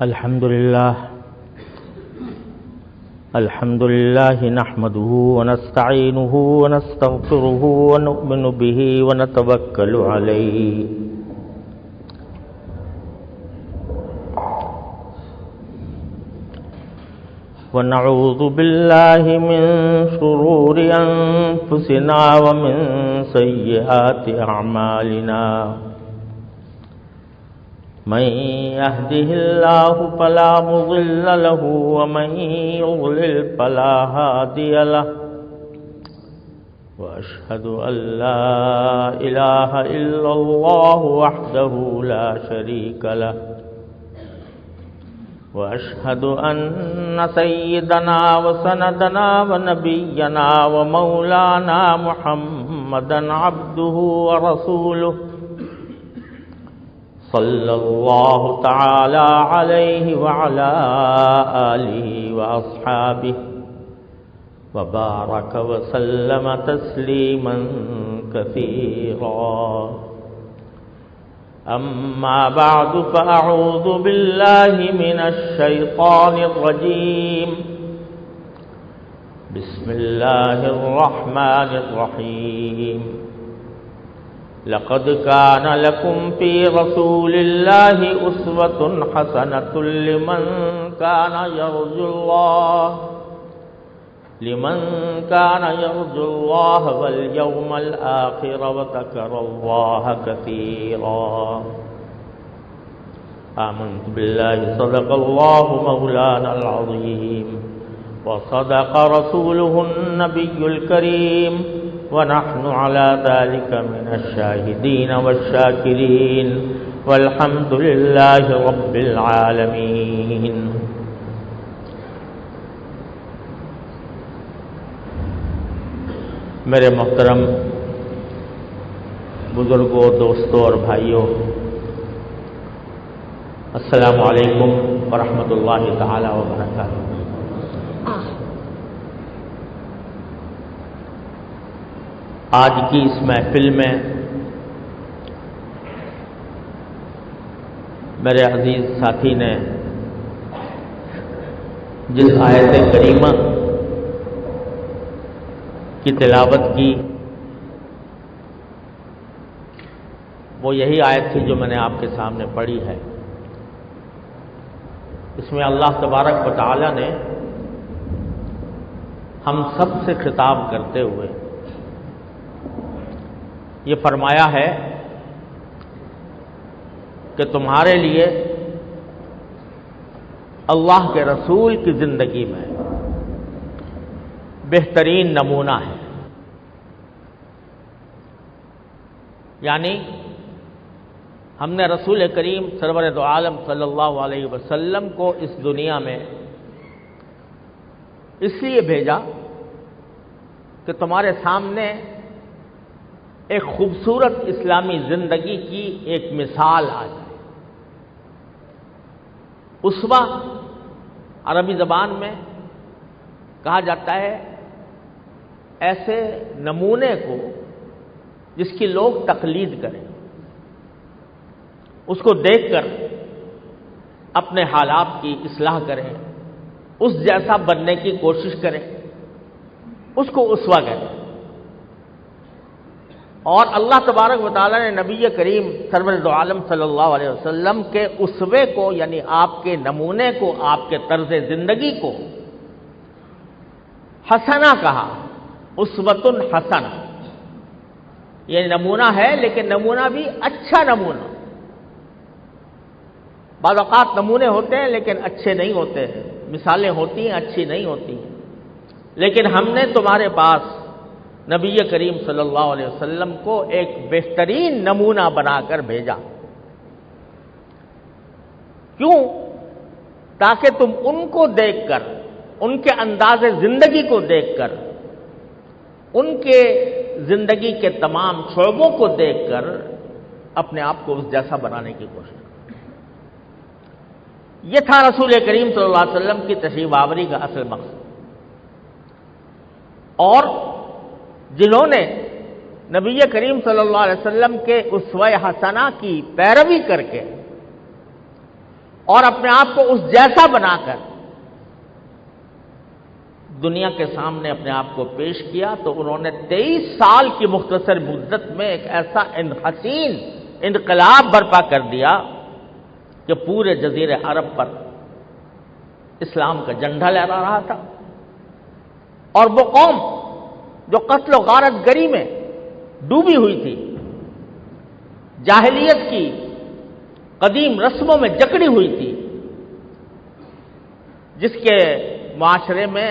الحمد لله نحمده ونستعينه ونستغفره ونؤمن به ونتوكل عليه ونعوذ بالله من شرور أنفسنا ومن سيئات أعمالنا من يهده الله فلا مضل له ومن يضلل فلا هادي له وأشهد أن لا إله إلا الله وحده لا شريك له وأشهد أن سيدنا وسندنا ونبينا ومولانا محمدا عبده ورسوله صلى الله تعالى عليه وعلى آله وأصحابه وبارك وسلم تسليما كثيرا أما بعد فأعوذ بالله من الشيطان الرجيم بسم الله الرحمن الرحيم لقد كان لكم في رسول الله أسوة حسنة لمن كان يرجو الله واليوم الآخر وذكر الله كثيرا آمنت بالله صدق الله مولانا العظيم وصدق رسوله النبي الكريم ونحن على ذلك من الشاهدين والشاكرين والحمد لله رب العالمين میرے محترم بزرگوں، دوستوں اور بھائیوں، السلام علیکم ورحمۃ اللہ تعالی وبرکاتہ۔ آج کی اس محفل میں میرے عزیز ساتھی نے جس آیت کریمہ کی تلاوت کی وہ یہی آیت تھی جو میں نے آپ کے سامنے پڑھی ہے۔ اس میں اللہ تبارک و تعالی نے ہم سب سے خطاب کرتے ہوئے یہ فرمایا ہے کہ تمہارے لیے اللہ کے رسول کی زندگی میں بہترین نمونہ ہے، یعنی ہم نے رسول کریم سرور دو عالم صلی اللہ علیہ وسلم کو اس دنیا میں اس لیے بھیجا کہ تمہارے سامنے ایک خوبصورت اسلامی زندگی کی ایک مثال آ جائے۔ اسوہ عربی زبان میں کہا جاتا ہے ایسے نمونے کو جس کی لوگ تقلید کریں، اس کو دیکھ کر اپنے حالات کی اصلاح کریں، اس جیسا بننے کی کوشش کریں، اس کو اسوہ کہتے ہیں۔ اور اللہ تبارک و تعالیٰ نے نبی کریم سرور دو عالم صلی اللہ علیہ وسلم کے اسوے کو، یعنی آپ کے نمونے کو، آپ کے طرز زندگی کو حسنہ کہا، اسوۃ حسنہ۔ یہ نمونہ ہے، لیکن نمونہ بھی اچھا نمونہ۔ بعض اوقات نمونے ہوتے ہیں لیکن اچھے نہیں ہوتے ہیں، مثالیں ہوتی ہیں اچھی نہیں ہوتی ہیں، لیکن ہم نے تمہارے پاس نبی کریم صلی اللہ علیہ وسلم کو ایک بہترین نمونہ بنا کر بھیجا۔ کیوں؟ تاکہ تم ان کو دیکھ کر، ان کے انداز زندگی کو دیکھ کر، ان کے زندگی کے تمام شعبوں کو دیکھ کر اپنے آپ کو اس جیسا بنانے کی کوشش کریں۔ یہ تھا رسول کریم صلی اللہ علیہ وسلم کی تشریف آوری کا اصل مقصد۔ اور جنہوں نے نبی کریم صلی اللہ علیہ وسلم کے اسوہ حسنہ کی پیروی کر کے اور اپنے آپ کو اس جیسا بنا کر دنیا کے سامنے اپنے آپ کو پیش کیا، تو انہوں نے 23 سال کی مختصر مدت میں ایک ایسا حسین انقلاب برپا کر دیا کہ پورے جزیرے عرب پر اسلام کا جھنڈا لہرا رہا تھا۔ اور وہ قوم جو قتل و غارت گری میں ڈوبی ہوئی تھی، جاہلیت کی قدیم رسموں میں جکڑی ہوئی تھی، جس کے معاشرے میں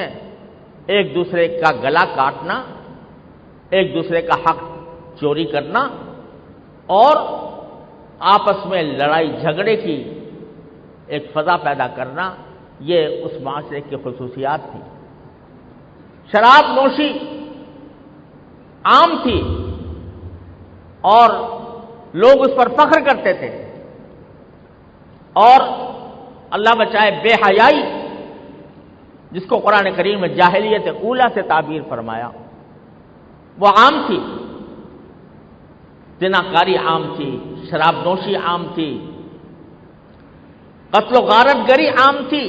ایک دوسرے کا گلا کاٹنا، ایک دوسرے کا حق چوری کرنا اور آپس میں لڑائی جھگڑے کی ایک فضا پیدا کرنا، یہ اس معاشرے کی خصوصیات تھی۔ شراب نوشی عام تھی اور لوگ اس پر فخر کرتے تھے، اور اللہ بچائے بے حیائی، جس کو قرآن کریم میں جاہلیت اولیٰ سے تعبیر فرمایا، وہ عام تھی۔ زناکاری عام تھی، شراب نوشی عام تھی، قتل و غارت گری عام تھی،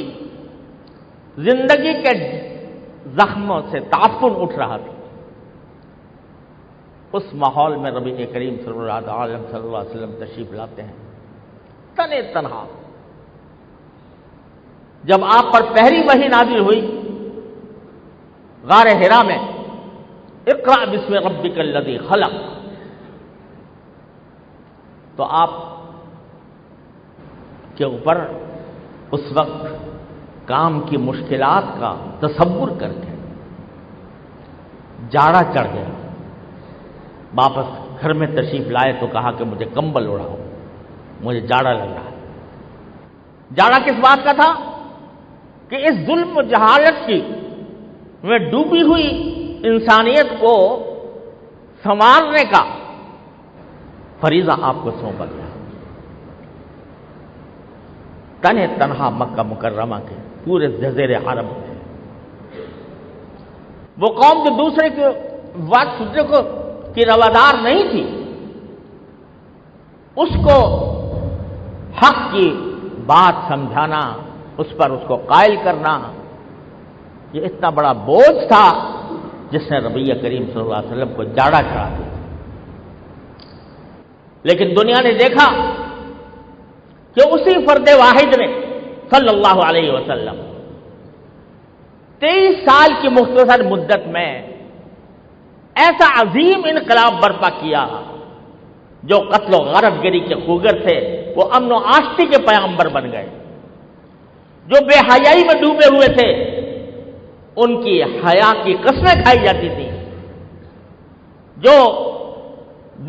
زندگی کے زخموں سے تعفن اٹھ رہا تھا۔ اس ماحول میں نبی کریم صلی اللہ علیہ وسلم تشریف لاتے ہیں، تنے تنہا۔ جب آپ پر پہلی وحی نازل ہوئی غار حرا میں، اقرأ بسم ربک الذی خلق، تو آپ کے اوپر اس وقت کام کی مشکلات کا تصور کر کے جاڑا چڑھ گیا۔ واپس گھر میں تشریف لائے تو کہا کہ مجھے کمبل اڑاؤ، مجھے جاڑا لگ رہا ہے۔ جاڑا کس بات کا تھا؟ کہ اس ظلم و جہالت کی میں ڈوبی ہوئی انسانیت کو سنوارنے کا فریضہ آپ کو سونپا گیا۔ تنہے تنہا مکہ مکرمہ کے پورے جزیرے عرب میں وہ قوم جو دوسرے کے بات سننے کو کی روادار نہیں تھی، اس کو حق کی بات سمجھانا، اس پر اس کو قائل کرنا، یہ اتنا بڑا بوجھ تھا جس نے نبی کریم صلی اللہ علیہ وسلم کو جاڑا چڑھا دیا۔ لیکن دنیا نے دیکھا کہ اسی فرد واحد نے صلی اللہ علیہ وسلم 23 سال کی مختصر مدت میں ایسا عظیم انقلاب برپا کیا، جو قتل و غارت گری کے خوگر تھے وہ امن و آشتی کے پیغمبر بن گئے، جو بے حیائی میں ڈوبے ہوئے تھے ان کی حیا کی قسمیں کھائی جاتی تھی، جو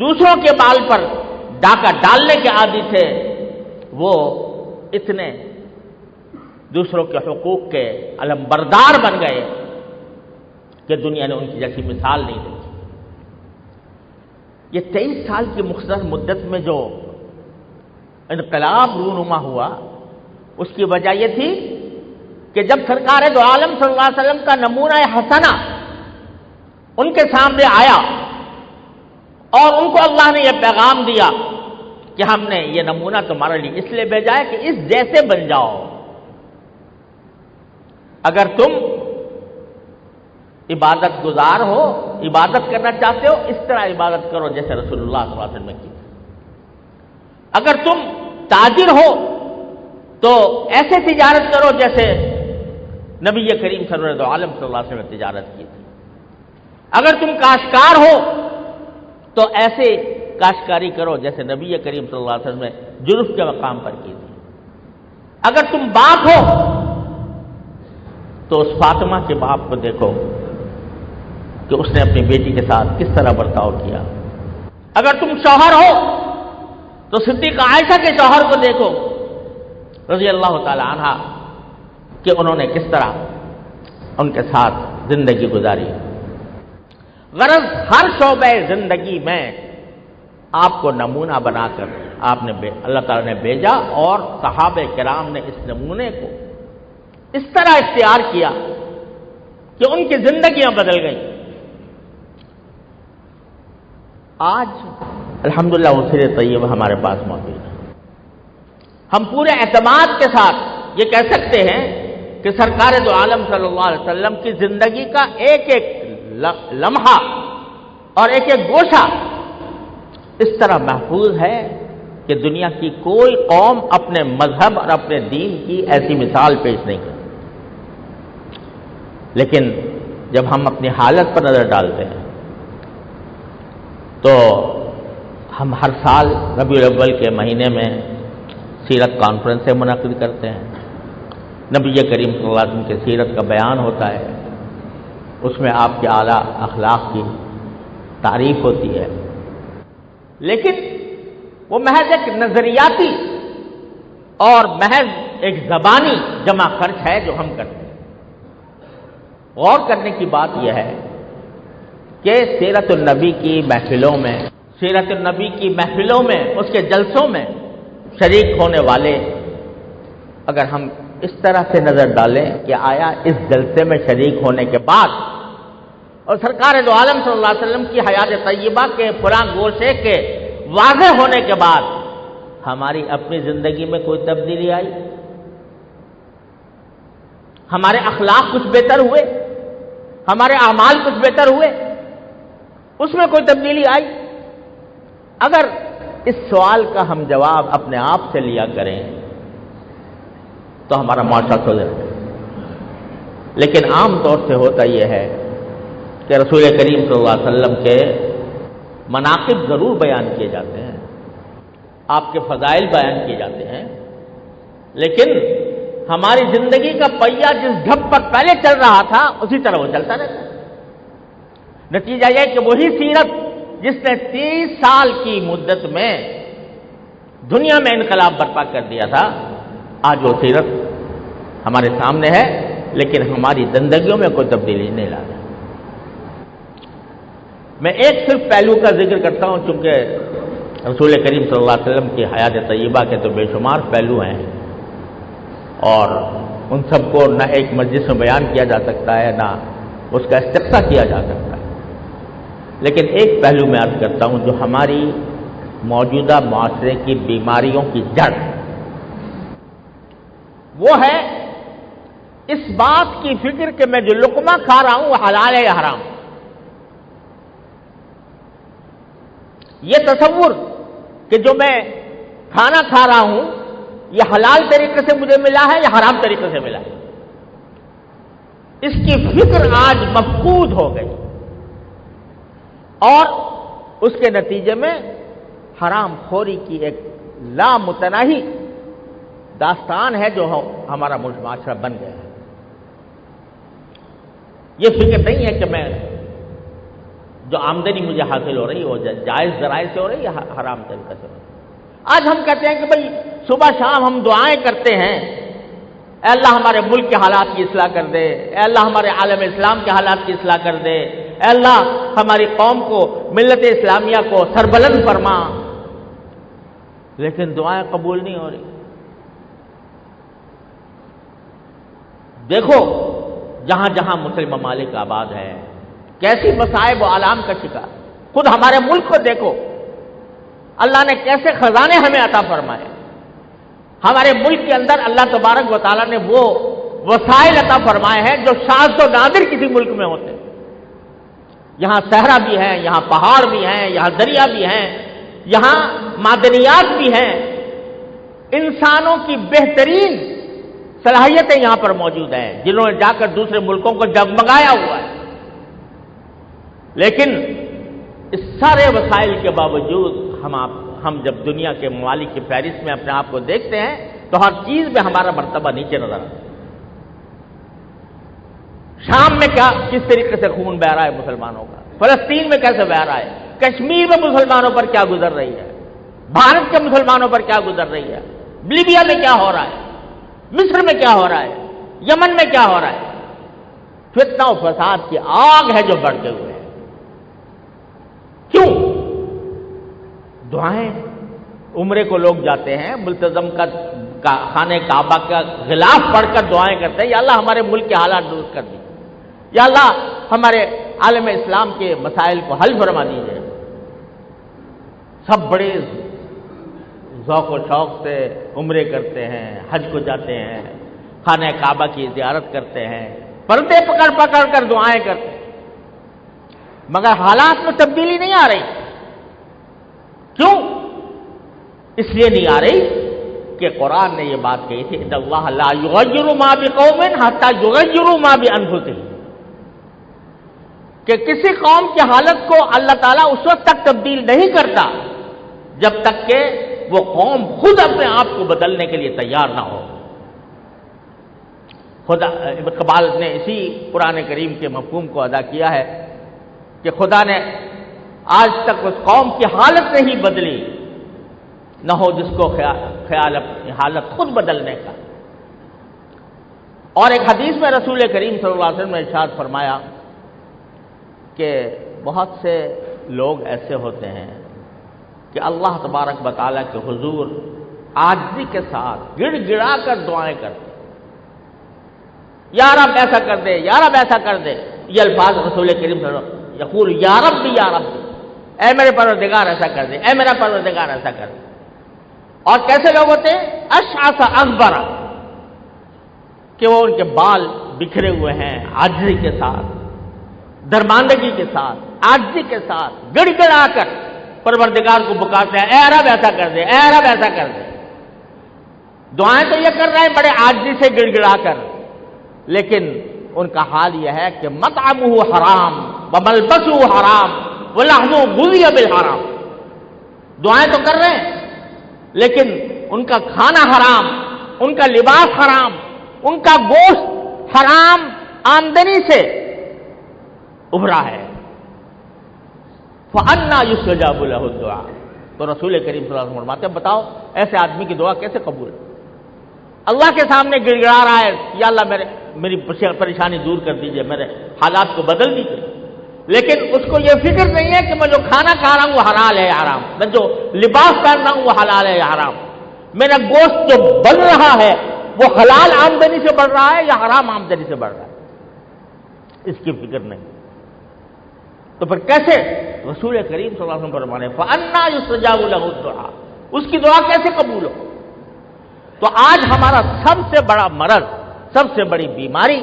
دوسروں کے بال پر ڈاکہ ڈالنے کے عادی تھے وہ اتنے دوسروں کے حقوق کے علمبردار بن گئے کہ دنیا نے ان کی جیسی مثال نہیں دی۔ یہ 23 سال کی مختصر مدت میں جو انقلاب رونما ہوا، اس کی وجہ یہ تھی کہ جب سرکار دو عالم صلی اللہ علیہ وسلم کا نمونہ حسنہ ان کے سامنے آیا اور ان کو اللہ نے یہ پیغام دیا کہ ہم نے یہ نمونہ تمہارے لیے اس لیے بھیجا ہے کہ اس جیسے بن جاؤ، اگر تم عبادت گزار ہو، عبادت کرنا چاہتے ہو، اس طرح عبادت کرو جیسے رسول اللہ صلی اللہ علیہ وسلم نے کی۔ اگر تم تاجر ہو تو ایسے تجارت کرو جیسے نبی کریم صلی اللہ علیہ وسلم نے تجارت کی تھی۔ اگر تم کاشتکار ہو تو ایسے کاشتکاری کرو جیسے نبی کریم صلی اللہ علیہ وسلم نے جرف کے مقام پر کی تھی۔ اگر تم باپ ہو تو اس فاطمہ کے باپ کو دیکھو کہ اس نے اپنی بیٹی کے ساتھ کس طرح برتاؤ کیا۔ اگر تم شوہر ہو تو صدیقہ عائشہ کے شوہر کو دیکھو رضی اللہ تعالی عنہ کہ انہوں نے کس طرح ان کے ساتھ زندگی گزاری۔ غرض ہر شعبہ زندگی میں آپ کو نمونہ بنا کر آپ نے اللہ تعالیٰ نے بھیجا، اور صحابہ کرام نے اس نمونے کو اس طرح اختیار کیا کہ ان کی زندگیاں بدل گئیں۔ آج الحمدللہ وہ سیر طیبہ ہمارے پاس موجود ہے، ہم پورے اعتماد کے ساتھ یہ کہہ سکتے ہیں کہ سرکار دو عالم صلی اللہ علیہ وسلم کی زندگی کا ایک ایک لمحہ اور ایک ایک گوشہ اس طرح محفوظ ہے کہ دنیا کی کوئی قوم اپنے مذہب اور اپنے دین کی ایسی مثال پیش نہیں کرتی۔ لیکن جب ہم اپنی حالت پر نظر ڈالتے ہیں تو ہم ہر سال ربیع الاول کے مہینے میں سیرت کانفرنسیں منعقد کرتے ہیں، نبی کریم صلی اللہ علیہ وسلم کی سیرت کا بیان ہوتا ہے، اس میں آپ کے اعلیٰ اخلاق کی تعریف ہوتی ہے، لیکن وہ محض ایک نظریاتی اور محض ایک زبانی جمع خرچ ہے جو ہم کرتے ہیں۔ غور کرنے کی بات یہ ہے کہ سیرت النبی کی محفلوں میں، سیرت النبی کی محفلوں میں، اس کے جلسوں میں شریک ہونے والے اگر ہم اس طرح سے نظر ڈالیں کہ آیا اس جلسے میں شریک ہونے کے بعد اور سرکار دو عالم صلی اللہ علیہ وسلم کی حیات طیبہ کے فلاں گوشے کے واضح ہونے کے بعد ہماری اپنی زندگی میں کوئی تبدیلی آئی، ہمارے اخلاق کچھ بہتر ہوئے، ہمارے اعمال کچھ بہتر ہوئے، اس میں کوئی تبدیلی آئی؟ اگر اس سوال کا ہم جواب اپنے آپ سے لیا کریں تو ہمارا معاشرہ سدھر جائے۔ لیکن عام طور سے ہوتا یہ ہے کہ رسول کریم صلی اللہ علیہ وسلم کے مناقب ضرور بیان کیے جاتے ہیں، آپ کے فضائل بیان کیے جاتے ہیں، لیکن ہماری زندگی کا پہیہ جس ڈھب پر پہلے چل رہا تھا اسی طرح وہ چلتا رہتا ہے۔ نتیجہ یہ کہ وہی سیرت جس نے 30 سال کی مدت میں دنیا میں انقلاب برپا کر دیا تھا، آج وہ سیرت ہمارے سامنے ہے لیکن ہماری زندگیوں میں کوئی تبدیلی نہیں لا رہا۔ میں ایک صرف پہلو کا ذکر کرتا ہوں، چونکہ رسول کریم صلی اللہ علیہ وسلم کی حیات طیبہ کے تو بے شمار پہلو ہیں اور ان سب کو نہ ایک مجلس میں بیان کیا جا سکتا ہے نہ اس کا استقصا کیا جا سکتا ہے، لیکن ایک پہلو میں عرض کرتا ہوں جو ہماری موجودہ معاشرے کی بیماریوں کی جڑ، وہ ہے اس بات کی فکر کہ میں جو لقمہ کھا رہا ہوں وہ حلال ہے یا حرام۔ یہ تصور کہ جو میں کھانا کھا رہا ہوں یہ حلال طریقے سے مجھے ملا ہے یا حرام طریقے سے ملا ہے، اس کی فکر آج مفقود ہو گئی اور اس کے نتیجے میں حرام خوری کی ایک لامتناہی داستان ہے جو ہمارا معاشرہ بن گیا ہے۔ یہ فکر نہیں ہے کہ میں جو آمدنی مجھے حاصل ہو رہی ہے وہ جائز ذرائع سے ہو رہی ہے یا حرام طریقے سے ہو رہی ہے۔ آج ہم کہتے ہیں کہ بھئی صبح شام ہم دعائیں کرتے ہیں، اے اللہ ہمارے ملک کے حالات کی اصلاح کر دے، اے اللہ ہمارے عالم اسلام کے حالات کی اصلاح کر دے، اے اللہ ہماری قوم کو، ملت اسلامیہ کو سربلند فرما، لیکن دعائیں قبول نہیں ہو رہی۔ دیکھو جہاں جہاں مسلم ممالک آباد ہیں کیسی مصائب و آلام کا شکار، خود ہمارے ملک کو دیکھو اللہ نے کیسے خزانے ہمیں عطا فرمائے، ہمارے ملک کے اندر اللہ تبارک و تعالیٰ نے وہ وسائل عطا فرمائے ہیں جو شاذ و نادر کسی ملک میں ہوتے ہیں۔ یہاں صحرا بھی ہیں، یہاں پہاڑ بھی ہیں، یہاں دریا بھی ہیں، یہاں معدنیات بھی ہیں، انسانوں کی بہترین صلاحیتیں یہاں پر موجود ہیں جنہوں نے جا کر دوسرے ملکوں کو جگمگایا ہوا ہے، لیکن اس سارے وسائل کے باوجود ہم جب دنیا کے ممالک کی فہرست میں اپنے آپ کو دیکھتے ہیں تو ہر چیز میں ہمارا مرتبہ نیچے نظر آتا ہے۔ شام میں کس طریقے سے خون بہ رہا ہے مسلمانوں کا، فلسطین میں کیسے بہ رہا ہے، کشمیر میں مسلمانوں پر کیا گزر رہی ہے، بھارت کے مسلمانوں پر کیا گزر رہی ہے، لیبیا میں کیا ہو رہا ہے، مصر میں کیا ہو رہا ہے، یمن میں کیا ہو رہا ہے۔ فتنہ و فساد کی آگ ہے جو بڑھتے ہوئے ہے۔ کیوں؟ دعائیں، عمرے کو لوگ جاتے ہیں ملتزم کا خانہ کعبہ کا غلاف پڑھ کر دعائیں کرتے ہیں، یا اللہ ہمارے ملک کے حالات درست کر دیجیے، یا اللہ ہمارے عالم اسلام کے مسائل کو حل فرما دیجیے۔ سب بڑے ذوق و شوق سے عمرے کرتے ہیں، حج کو جاتے ہیں، خانہ کعبہ کی زیارت کرتے ہیں، پردے پکڑ پکڑ کر دعائیں کرتے ہیں، مگر حالات میں تبدیلی نہیں آ رہی۔ کیوں؟ اس لیے نہیں آ رہی کہ قرآن نے یہ بات کہی تھی، ان اللہ لا یغیر ما بقوم حتی یغیروا ما بانفسہم، کہ کسی قوم کی حالت کو اللہ تعالیٰ اس وقت تک تبدیل نہیں کرتا جب تک کہ وہ قوم خود اپنے آپ کو بدلنے کے لیے تیار نہ ہو۔ خدا اقبال نے اسی قرآن کریم کے مفہوم کو ادا کیا ہے کہ خدا نے آج تک اس قوم کی حالت نہیں بدلی، نہ ہو جس کو خیال اپنی حالت خود بدلنے کا۔ اور ایک حدیث میں رسول کریم صلی اللہ علیہ وسلم نے ارشاد فرمایا کہ بہت سے لوگ ایسے ہوتے ہیں کہ اللہ تبارک و تعالیٰ کے حضور عاجزی کے ساتھ گڑ گڑا کر دعائیں کرتے، یا رب ایسا کر دے، یا رب ایسا کر دے۔ یہ الفاظ رسول کریم صلی اللہ علیہ وسلم یقول یا رب یا رب، اے میرے پروردگار ایسا کر دے، اے میرا پروردگار ایسا کر دے۔ اور کیسے لوگ ہوتے ہیں؟ اشعث اغبر، کہ وہ ان کے بال بکھرے ہوئے ہیں، عاجزی کے ساتھ، درماندگی کے ساتھ، عاجزی کے ساتھ گڑ گڑا کر پروردگار کو پکارتے ہیں، اے رب ایسا کر دے، اے رب ایسا کر دے۔ دعائیں تو یہ کر رہے ہیں بڑے عاجزی سے گڑ گڑا کر، لیکن ان کا حال یہ ہے کہ مطعمہ حرام وملبسہ حرام ولحمہ غذی بالحرام۔ دعائیں تو کر رہے ہیں لیکن ان کا کھانا حرام، ان کا لباس حرام، ان کا گوشت حرام آمدنی سے ابھرا ہے۔ فَأَنَّىٰ يُسْتَجَابُ لَهُ الدُّعَاء، تو رسول کریم صلی اللہ علیہ وسلم فرماتے ہیں بتاؤ ایسے آدمی کی دعا کیسے قبول ہے؟ اللہ کے سامنے گڑ گڑا رہا ہے، یا اللہ میری پریشانی دور کر دیجئے، میرے حالات کو بدل دیجئے، لیکن اس کو یہ فکر نہیں ہے کہ میں جو کھانا کھا رہا ہوں وہ حلال ہے یا حرام، میں جو لباس پہن رہا ہوں وہ حلال ہے یا حرام، میرا گوشت جو بن رہا ہے وہ حلال آمدنی سے بڑھ رہا ہے یا حرام آمدنی سے بڑھ رہا ہے، اس کی فکر نہیں۔ تو پھر کیسے رسول کریم صلی اللہ علیہ وسلم فرمانے فَأَنَّىٰ يُسْتَجَابُ لَهُ الدُّعَاء، اس کی دعا کیسے قبول ہو؟ تو آج ہمارا سب سے بڑا مرض، سب سے بڑی بیماری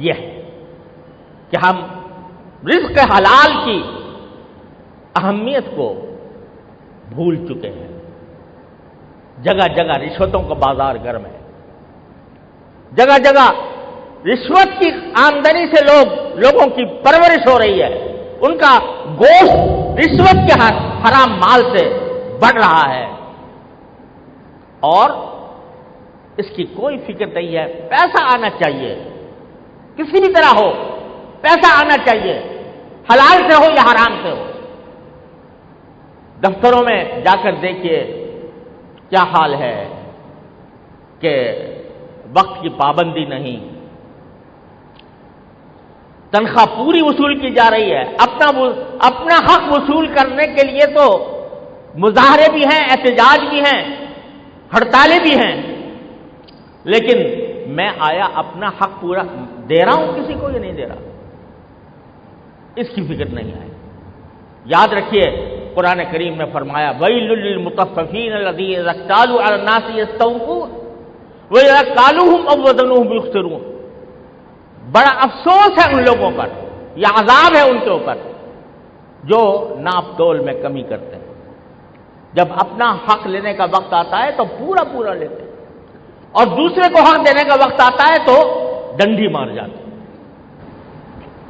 یہ ہے کہ ہم رزق حلال کی اہمیت کو بھول چکے ہیں۔ جگہ جگہ رشوتوں کا بازار گرم ہے، جگہ جگہ رشوت کی آمدنی سے لوگوں کی پرورش ہو رہی ہے، ان کا گوشت رشوت کے حرام مال سے بڑھ رہا ہے، اور اس کی کوئی فکر نہیں ہے۔ پیسہ آنا چاہیے، کسی بھی طرح ہو پیسہ آنا چاہیے، حلال سے ہو یا حرام سے ہو۔ دفتروں میں جا کر دیکھیے کیا حال ہے کہ وقت کی پابندی نہیں، تنخواہ پوری وصول کی جا رہی ہے، اپنا حق وصول کرنے کے لیے تو مظاہرے بھی ہیں، احتجاج بھی ہیں، ہڑتالیں بھی ہیں، لیکن میں آیا اپنا حق پورا دے رہا ہوں کسی کو یا نہیں دے رہا، اس کی فکر نہیں آئی۔ یاد رکھیے قرآن کریم نے فرمایا وَيْلٌ لِّلْمُطَفِّفِينَ الَّذِينَ إِذَا اكْتَالُوا عَلَى النَّاسِ يَسْتَوْفُونَ وَإِذَا كَالُوهُمْ أَو وَّزَنُوهُمْ يُخْسِرُونَ، بڑا افسوس ہے ان لوگوں پر، یا عذاب ہے ان کے اوپر جو ناپ تول میں کمی کرتے ہیں، جب اپنا حق لینے کا وقت آتا ہے تو پورا پورا لیتے ہیں، اور دوسرے کو حق دینے کا وقت آتا ہے تو ڈنڈی مار جاتے ہیں۔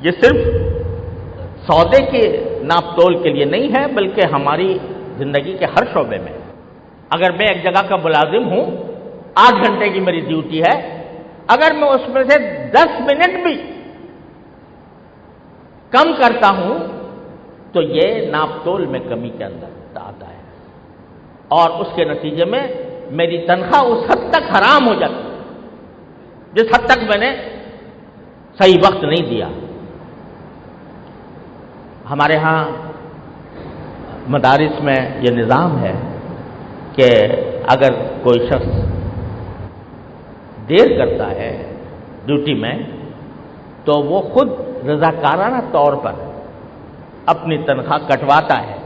یہ صرف سودے کے ناپ تول کے لیے نہیں ہے بلکہ ہماری زندگی کے ہر شعبے میں۔ اگر میں ایک جگہ کا ملازم ہوں، 8 گھنٹے کی میری ڈیوٹی ہے، اگر میں اس میں سے 10 منٹ بھی کم کرتا ہوں تو یہ ناپ تول میں کمی کے اندر آتا ہے، اور اس کے نتیجے میں میری تنخواہ اس حد تک حرام ہو جاتی ہے جس حد تک میں نے صحیح وقت نہیں دیا۔ ہمارے ہاں مدارس میں یہ نظام ہے کہ اگر کوئی شخص دیر کرتا ہے ڈیوٹی میں تو وہ خود رضاکارانہ طور پر اپنی تنخواہ کٹواتا ہے،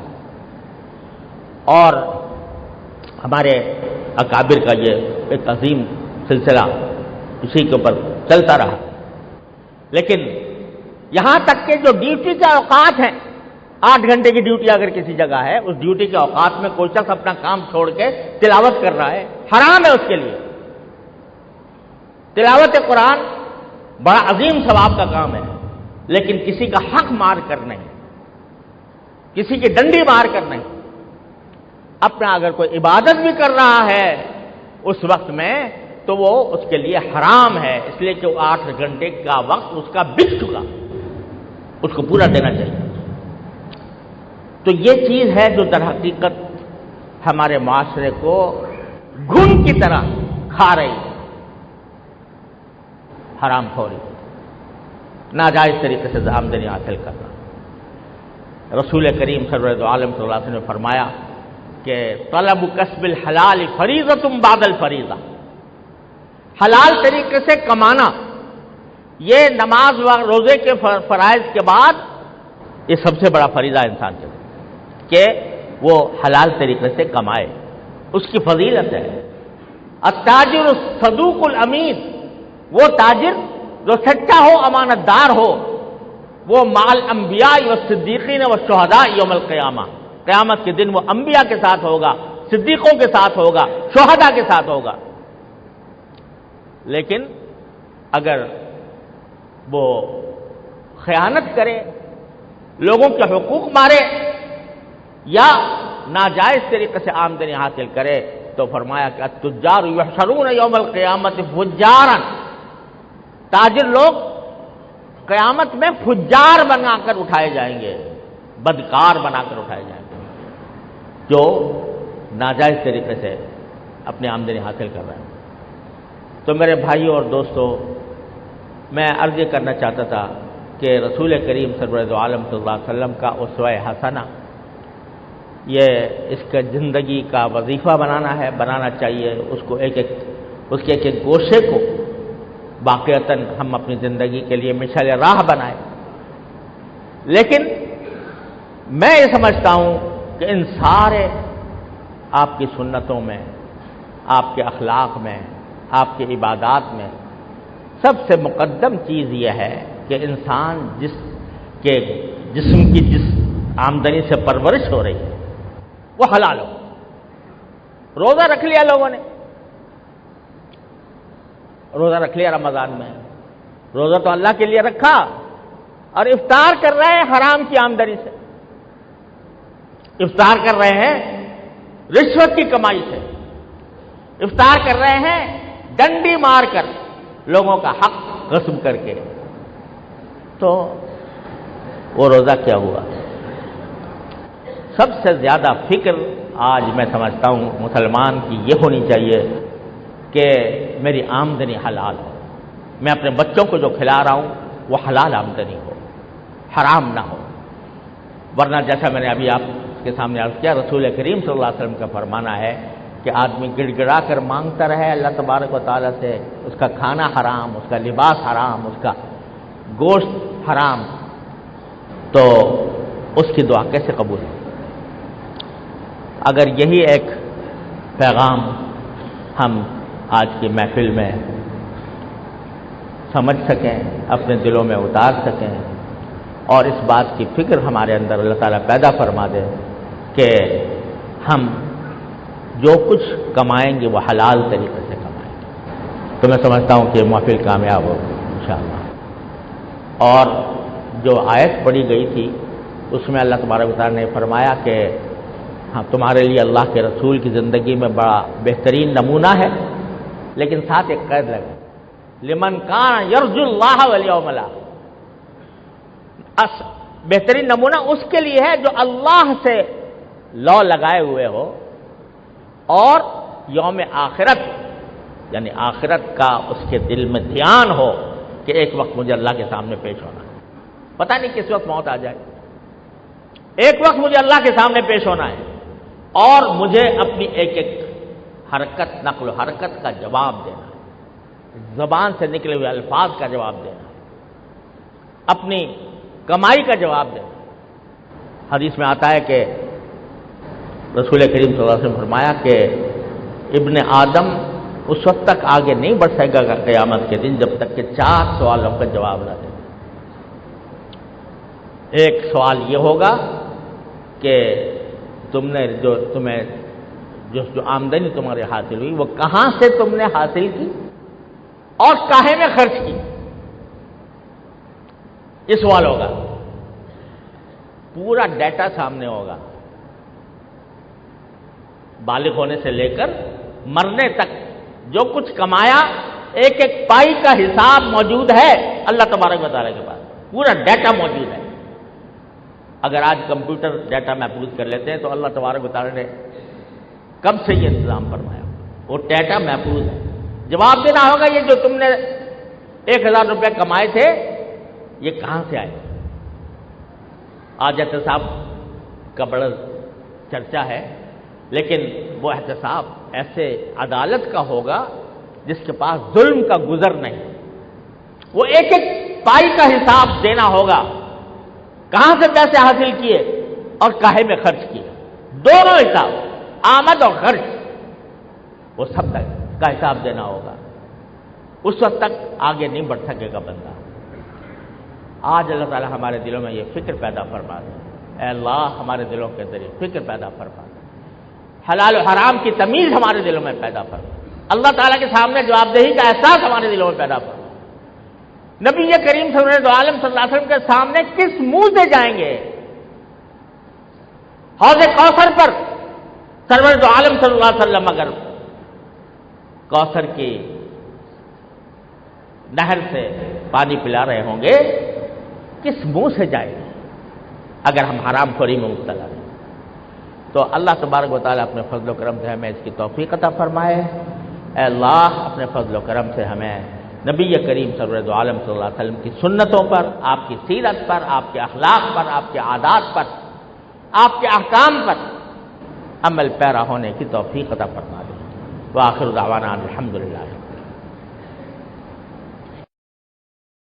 اور ہمارے اکابر کا یہ ایک عظیم سلسلہ اسی کے اوپر چلتا رہا. لیکن یہاں تک کہ جو ڈیوٹی کے اوقات ہیں، 8 گھنٹے کی ڈیوٹی اگر کسی جگہ ہے، اس ڈیوٹی کے اوقات میں کوئی شخص اپنا کام چھوڑ کے تلاوت کر رہا ہے، حرام ہے اس کے لیے. تلاوت قرآن بڑا عظیم ثواب کا کام ہے، لیکن کسی کا حق مار کر نہیں، کسی کی ڈنڈی مار کر نہیں. اپنا اگر کوئی عبادت بھی کر رہا ہے اس وقت میں تو وہ اس کے لیے حرام ہے، اس لیے کہ 8 گھنٹے کا وقت اس کا بک چکا، اس کو پورا دینا چاہیے. تو یہ چیز ہے جو در حقیقت ہمارے معاشرے کو گھن کی طرح کھا رہی ہے. حرام خوری، ناجائز طریقے سے آمدنی حاصل کرنا. رسول کریم سرور عالم صلی اللہ علیہ وسلم نے فرمایا کہ طلب کسب الحلال فریضۃ بعد الفریضہ، حلال طریقے سے کمانا یہ نماز و روزے کے فرائض کے بعد یہ سب سے بڑا فریضہ انسان کے کہ وہ حلال طریقے سے کمائے، اس کی فضیلت ہے. التاجر الصدوق الامین، وہ تاجر جو سچا ہو، امانت دار ہو، وہ مع الانبیاء والصدیقین والشہداء یوم القیامہ، قیامت کے دن وہ انبیاء کے ساتھ ہوگا، صدیقوں کے ساتھ ہوگا، شہداء کے ساتھ ہوگا. لیکن اگر وہ خیانت کرے، لوگوں کے حقوق مارے یا ناجائز طریقے سے آمدنی حاصل کرے تو فرمایا کہ التجار یحشرون یوم القیامت فجارا، تاجر لوگ قیامت میں فجار بنا کر اٹھائے جائیں گے، بدکار بنا کر اٹھائے جائیں گے، جو ناجائز طریقے سے اپنی آمدنی حاصل کر رہے ہیں. تو میرے بھائیوں اور دوستوں، میں عرض یہ کرنا چاہتا تھا کہ رسول کریم صلی اللہ علیہ وسلم کا اسوہ حسنہ یہ اس کا زندگی کا وظیفہ بنانا چاہیے. اس کو اس کے ایک گوشے کو واقعتاً ہم اپنی زندگی کے لیے مشعل راہ بنائیں. لیکن میں یہ سمجھتا ہوں کہ ان سارے آپ کی سنتوں میں، آپ کے اخلاق میں، آپ کی عبادات میں سب سے مقدم چیز یہ ہے کہ انسان جسم کی جس آمدنی سے پرورش ہو رہی ہے وہ حلال ہو. روزہ رکھ لیا لوگوں نے، روزہ رکھ لیا رمضان میں، روزہ تو اللہ کے لیے رکھا اور افطار کر رہے ہیں حرام کی آمدنی سے، افطار کر رہے ہیں رشوت کی کمائی سے، افطار کر رہے ہیں ڈنڈی مار کر، لوگوں کا حق غصب کر کے. تو وہ روزہ کیا ہوا؟ سب سے زیادہ فکر آج میں سمجھتا ہوں مسلمان کی یہ ہونی چاہیے کہ میری آمدنی حلال ہو، میں اپنے بچوں کو جو کھلا رہا ہوں وہ حلال آمدنی ہو، حرام نہ ہو. ورنہ جیسا میں نے ابھی آپ کے سامنے عرض کیا، رسول کریم صلی اللہ علیہ وسلم کا فرمانا ہے کہ آدمی گڑ گڑا کر مانگتا رہے اللہ تبارک و تعالیٰ سے، اس کا کھانا حرام، اس کا لباس حرام، اس کا گوشت حرام، تو اس کی دعا کیسے قبول ہو؟ اگر یہی ایک پیغام ہم آج کی محفل میں سمجھ سکیں، اپنے دلوں میں اتار سکیں اور اس بات کی فکر ہمارے اندر اللہ تعالیٰ پیدا فرما دے کہ ہم جو کچھ کمائیں گے وہ حلال طریقے سے کمائیں گے، تو میں سمجھتا ہوں کہ یہ محفل کامیاب ہوگی انشاءاللہ. اور جو آیت پڑھی گئی تھی اس میں اللہ تبارک و تعالیٰ نے فرمایا کہ ہاں تمہارے لیے اللہ کے رسول کی زندگی میں بڑا بہترین نمونہ ہے، لیکن ساتھ ایک قید لگا، لمن کان یرجو اللہ والیوم الاخر، بہترین نمونہ اس کے لیے ہے جو اللہ سے لو لگائے ہوئے ہو اور یوم آخرت یعنی آخرت کا اس کے دل میں دھیان ہو کہ ایک وقت مجھے اللہ کے سامنے پیش ہونا ہے، پتہ نہیں کس وقت موت آ جائے، ایک وقت مجھے اللہ کے سامنے پیش ہونا ہے اور مجھے اپنی ایک ایک حرکت، نقل و حرکت کا جواب دینا ہے، زبان سے نکلے ہوئے الفاظ کا جواب دینا ہے، اپنی کمائی کا جواب دینا. حدیث میں آتا ہے کہ رسول کریم صلی اللہ علیہ وسلم نے فرمایا کہ ابن آدم اس وقت تک آگے نہیں بڑھ سکے گا قیامت کے دن جب تک کہ 4 سوالوں کا جواب نہ دے۔ ایک سوال یہ ہوگا کہ تم نے جو آمدنی تمہاری حاصل ہوئی وہ کہاں سے تم نے حاصل کی اور کاہے میں خرچ کی، یہ سوال ہوگا۔ پورا ڈیٹا سامنے ہوگا، بالغ ہونے سے لے کر مرنے تک جو کچھ کمایا ایک ایک پائی کا حساب موجود ہے اللہ تبارک و تعالیٰ کے پاس، پورا ڈیٹا موجود ہے۔ اگر آج کمپیوٹر ڈیٹا محفوظ کر لیتے ہیں تو اللہ تبارک و تعالیٰ نے کب سے یہ انتظام فرمایا، وہ ڈیٹا محفوظ ہے۔ جواب دینا ہوگا یہ جو تم نے 1000 روپے کمائے تھے یہ کہاں سے آئے۔ آج احتساب کا بڑا چرچا ہے، لیکن وہ احتساب ایسے عدالت کا ہوگا جس کے پاس ظلم کا گزر نہیں، وہ ایک ایک پائی کا حساب دینا ہوگا، کہاں سے پیسے حاصل کیے اور کاہے میں خرچ کیے، دونوں حساب، آمد اور خرچ، وہ سب کا حساب دینا ہوگا۔ اس وقت تک آگے نہیں بڑھ سکے گا بندہ۔ آج اللہ تعالیٰ ہمارے دلوں میں یہ فکر پیدا فرما دے، اے اللہ ہمارے دلوں کے ذریعے فکر پیدا فرما دے، حلال و حرام کی تمیز ہمارے دلوں میں پیدا فرما، اللہ تعالیٰ کے سامنے جواب دہی کا احساس ہمارے دلوں میں پیدا فرما۔ نبی کریم صلی اللہ علیہ وسلم کے سامنے کس منہ سے جائیں گے؟ حوض کوثر پر سرور دو عالم صلی اللہ علیہ وسلم اگر کوثر کی نہر سے پانی پلا رہے ہوں گے کس منہ سے جائیں گے اگر ہم حرام خوری میں مبتلا ہیں؟ تو اللہ تبارک و تعالیٰ اپنے فضل و کرم سے ہمیں اس کی توفیق عطا فرمائے۔ اے اللہ اپنے فضل و کرم سے ہمیں نبی کریم سرور دو عالم صلی اللہ علیہ وسلم کی سنتوں پر، آپ کی سیرت پر، آپ کے اخلاق پر، آپ کے عادات پر، آپ کے احکام پر عمل پیرا ہونے کی توفیق عطا فرما دے۔ وآخر دعوانا الحمدللہ۔